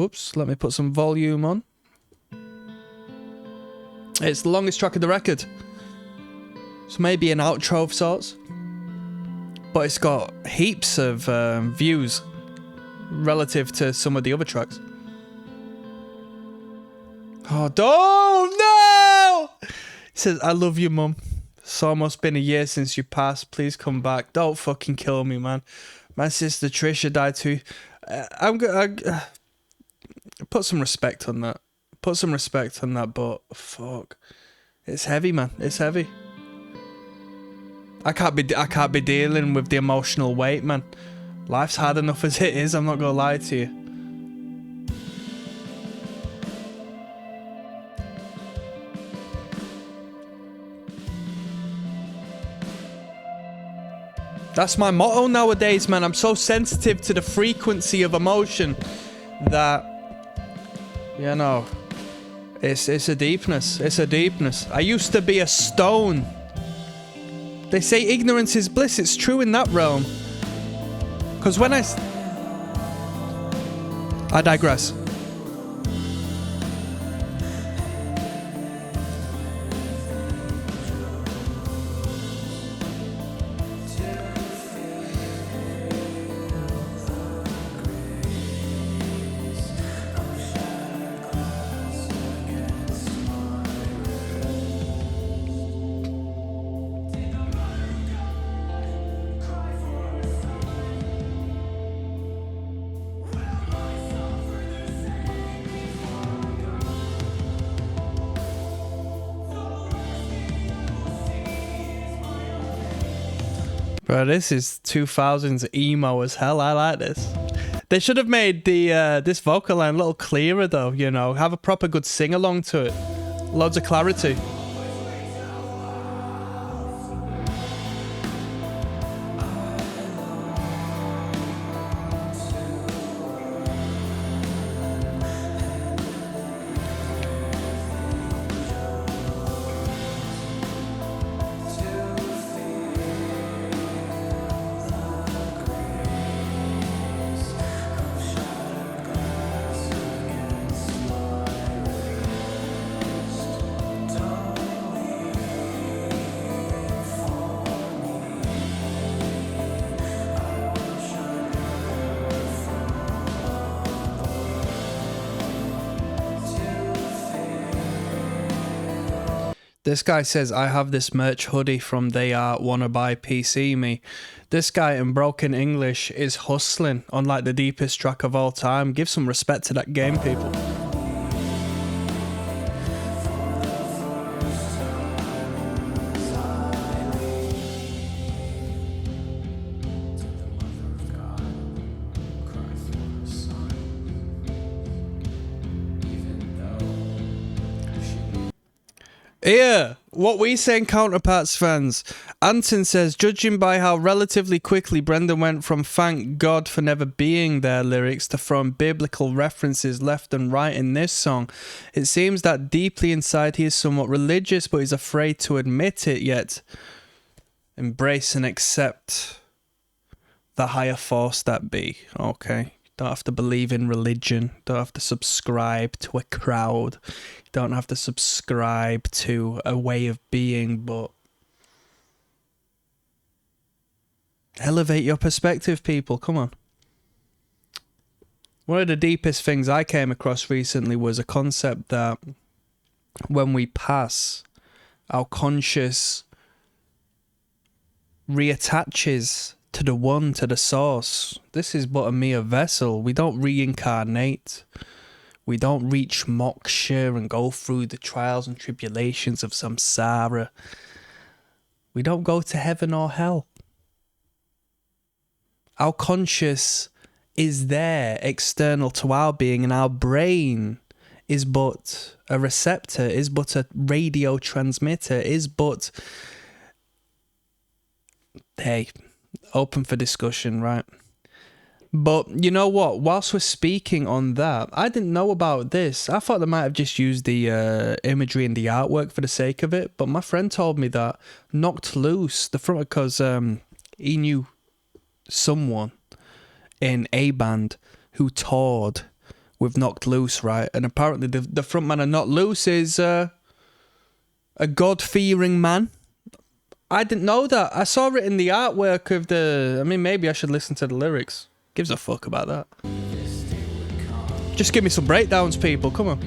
Oops, let me put some volume on. It's the longest track of the record. So maybe an outro of sorts. But it's got heaps of views relative to some of the other tracks. Oh, no! He says, I love you, Mum. It's almost been a year since you passed. Please come back. Don't fucking kill me, man. My sister Trisha died too. I'm gonna put some respect on that. But fuck. It's heavy, man. It's heavy. I can't be dealing with the emotional weight, man. Life's hard enough as it is, I'm not gonna lie to you. That's my motto nowadays, man. I'm so sensitive to the frequency of emotion that, you know, it's a deepness. It's a deepness. I used to be a stone. They say ignorance is bliss. It's true in that realm. Because when I digress. Bro, this is 2000s emo as hell. I like this. They should have made the this vocal line a little clearer though, you know. Have a proper good sing-along to it. Loads of clarity. This guy says, I have this merch hoodie from They Are Wanna Buy PC Me. This guy in broken English is hustling on like the deepest track of all time. Give some respect to that game, people. Yeah, what we saying, Counterparts fans? Anton says, judging by how relatively quickly Brendan went from thank God for never being there lyrics to throwing biblical references left and right in this song, it seems that deeply inside he is somewhat religious, but he's afraid to admit it, yet embrace and accept the higher force that be. Okay. Don't have to believe in religion. Don't have to subscribe to a crowd. Don't have to subscribe to a way of being, but elevate your perspective, people. Come on. One of the deepest things I came across recently was a concept that when we pass, our conscious reattaches to the one, to the source. This is but a mere vessel. We don't reincarnate. We don't reach moksha and go through the trials and tribulations of samsara. We don't go to heaven or hell. Our conscious is there, external to our being, and our brain is but a receptor, is but a radio transmitter, is but... Hey, open for discussion, right? But you know what? Whilst we're speaking on that, I didn't know about this. I thought they might have just used the imagery and the artwork for the sake of it. But my friend told me that Knocked Loose, the front, because he knew someone in a band who toured with Knocked Loose, right? And apparently the frontman of Knocked Loose is a God-fearing man. I didn't know that. I saw it in the artwork of the... I mean, maybe I should listen to the lyrics. Gives a fuck about that. Just give me some breakdowns, people. Come on.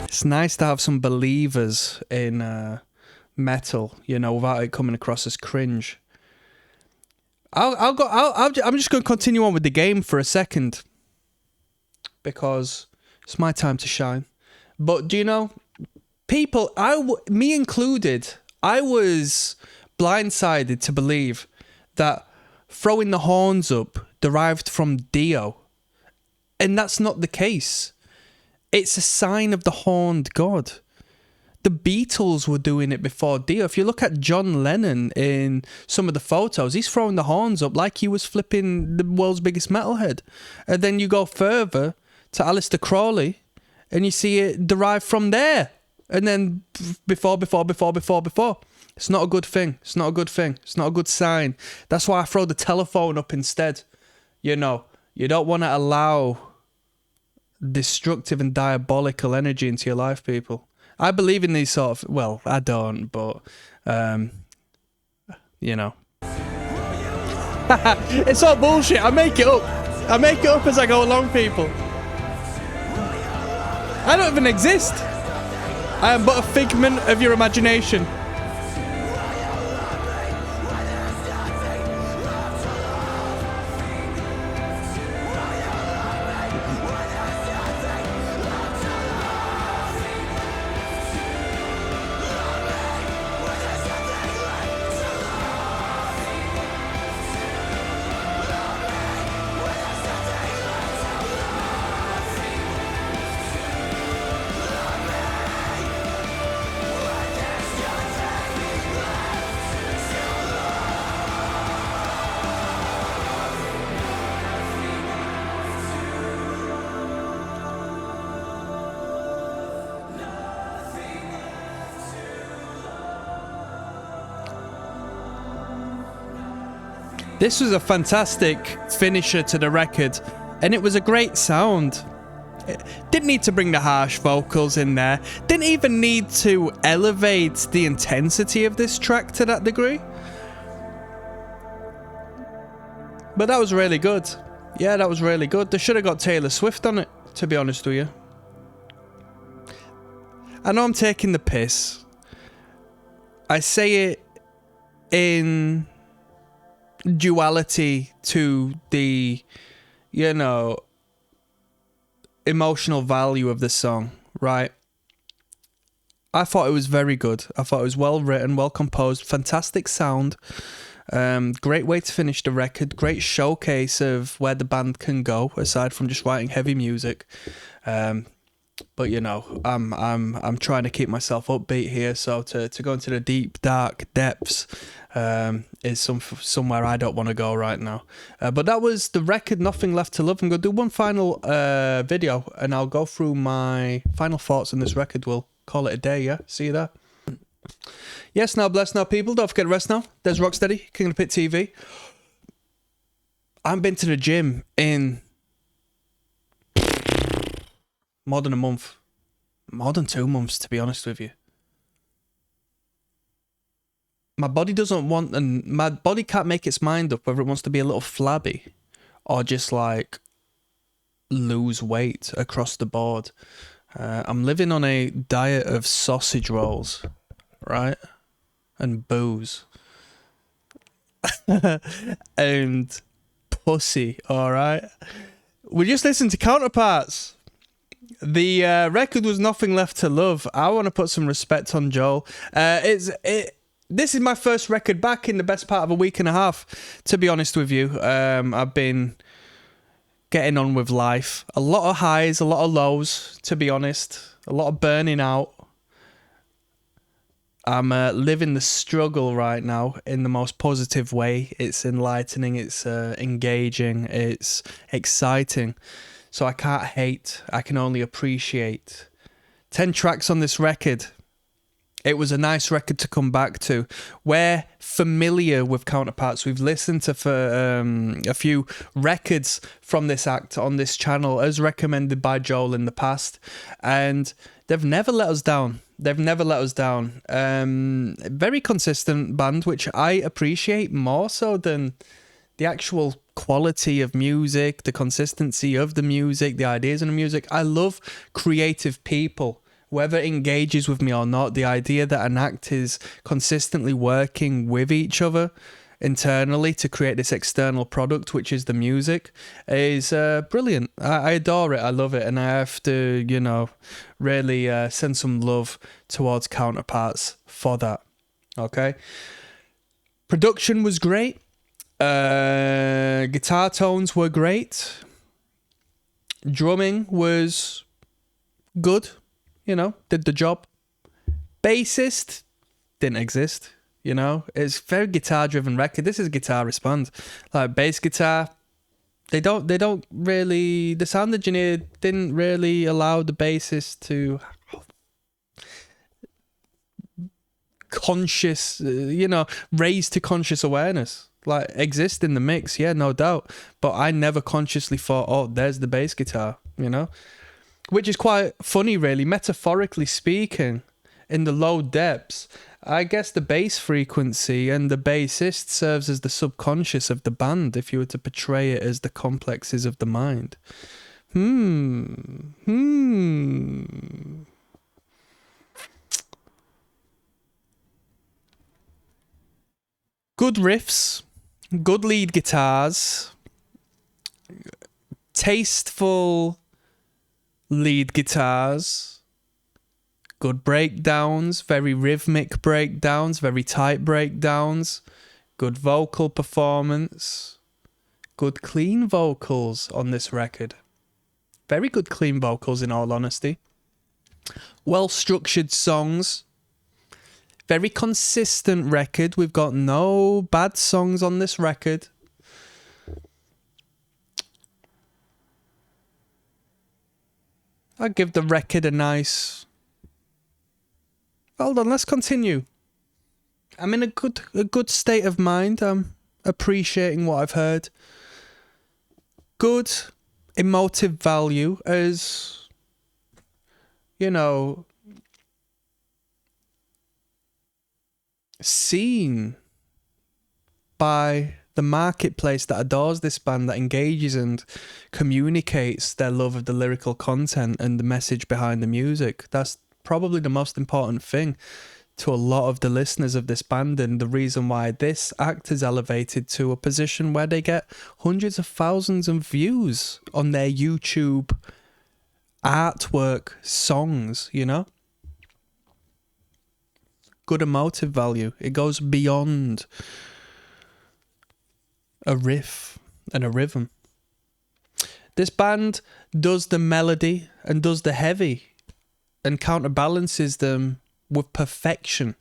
It's nice to have some believers in metal, you know, without it coming across as cringe. I'm just going to continue on with the game for a second, because it's my time to shine. But do you know, people, me included, I was blindsided to believe that throwing the horns up derived from Dio, and that's not the case. It's a sign of the horned god. The Beatles were doing it before Dio. If you look at John Lennon in some of the photos, he's throwing the horns up like he was flipping the world's biggest metalhead. And then you go further to Aleister Crowley, and you see it derived from there. And then before. It's not a good thing. It's not a good thing. It's not a good sign. That's why I throw the telephone up instead. You know, you don't want to allow destructive and diabolical energy into your life, people. I believe in these sort of... Well, I don't, but... you know. It's all bullshit. I make it up. I make it up as I go along, people. I don't even exist. I am but a figment of your imagination. This was a fantastic finisher to the record, and it was a great sound. It didn't need to bring the harsh vocals in there. Didn't even need to elevate the intensity of this track to that degree. But that was really good. Yeah, that was really good. They should have got Taylor Swift on it, to be honest with you. I know I'm taking the piss. I say it in duality to the, you know, emotional value of the song, right? I thought it was very good. I thought it was well written, well composed, fantastic sound. Great way to finish the record. Great showcase of where the band can go aside from just writing heavy music. But you know, I'm trying to keep myself upbeat here. So to go into the deep dark depths is somewhere I don't want to go right now. But that was the record, Nothing Left to Love. I'm gonna do one final video, and I'll go through my final thoughts on this record. We'll call it a day. Yeah, see you there. Yes, now bless now people. Don't forget to rest now. There's Rocksteady, King of the Pit TV. I haven't been to the gym in more than a month. More than 2 months, to be honest with you. My body doesn't want, and my body can't make its mind up whether it wants to be a little flabby or just like lose weight across the board. I'm living on a diet of sausage rolls, right? And booze. And pussy, alright? We just listened to Counterparts. The record was Nothing Left to Love. I want to put some respect on Joel. This is my first record back in the best part of a week and a half, to be honest with you. I've been getting on with life. A lot of highs, a lot of lows, to be honest. A lot of burning out. I'm living the struggle right now in the most positive way. It's enlightening, it's engaging, it's exciting. So I can't hate, I can only appreciate. 10 tracks on this record. It was a nice record to come back to. We're familiar with Counterparts. We've listened to a few records from this act on this channel as recommended by Joel in the past. And they've never let us down. They've never let us down. Very consistent band, which I appreciate more so than the actual quality of music, the consistency of the music, the ideas in the music. I love creative people. Whether it engages with me or not, the idea that an act is consistently working with each other internally to create this external product, which is the music, is brilliant. I adore it. I love it. And I have to, you know, really send some love towards Counterparts for that. Okay. Production was great. Guitar tones were great. Drumming was good. You know, did the job. Bassist didn't exist. You know, it's very guitar driven record. This is Guitar Respond. Like bass guitar, they don't really, the sound engineer didn't really allow the bassist to conscious, raise to conscious awareness. Like exist in the mix, yeah, no doubt. But I never consciously thought, oh, there's the bass guitar, you know? Which is quite funny, really, metaphorically speaking, in the low depths. I guess the bass frequency and the bassist serves as the subconscious of the band if you were to portray it as the complexes of the mind. Good riffs, good lead guitars, tasteful lead guitars, good breakdowns, very rhythmic breakdowns, very tight breakdowns, good vocal performance, good clean vocals on this record. Very good clean vocals, in all honesty. Well-structured songs. Very consistent record. We've got no bad songs on this record. I'll give the record a nice... Hold on, let's continue. I'm in a good state of mind. I'm appreciating what I've heard. Good emotive value as, you know, seen by the marketplace that adores this band, that engages and communicates their love of the lyrical content and the message behind the music. That's probably the most important thing to a lot of the listeners of this band, and the reason why this act is elevated to a position where they get hundreds of thousands of views on their YouTube artwork songs, you know? Good emotive value. It goes beyond a riff and a rhythm. This band does the melody and does the heavy and counterbalances them with perfection.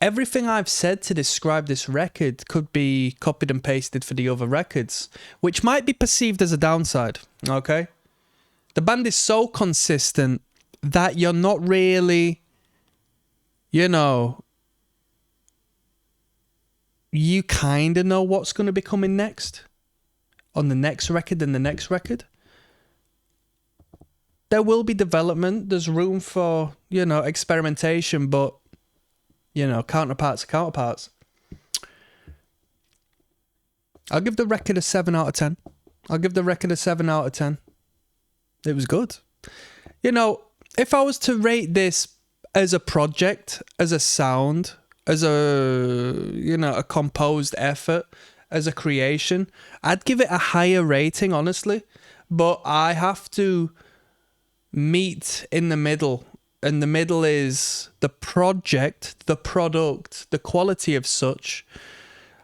Everything I've said to describe this record could be copied and pasted for the other records, which might be perceived as a downside, okay? The band is so consistent that you're not really, you know, you kind of know what's going to be coming next on the next record and the next record. There will be development. There's room for, you know, experimentation, but, you know, counterparts are counterparts. I'll give the record a 7 out of 10. I'll give the record a 7 out of 10. It was good. You know, if I was to rate this as a project, as a sound, as a, you know, a composed effort, as a creation, I'd give it a higher rating, honestly. But I have to meet in the middle, and the middle is the project, the product, the quality of such,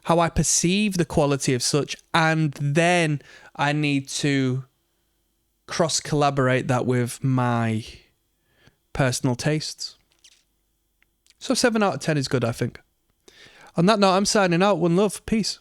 how I perceive the quality of such, and then I need to cross-collaborate that with my personal tastes. So 7 out of 10 is good, I think. On that note, I'm signing out. One love. Peace.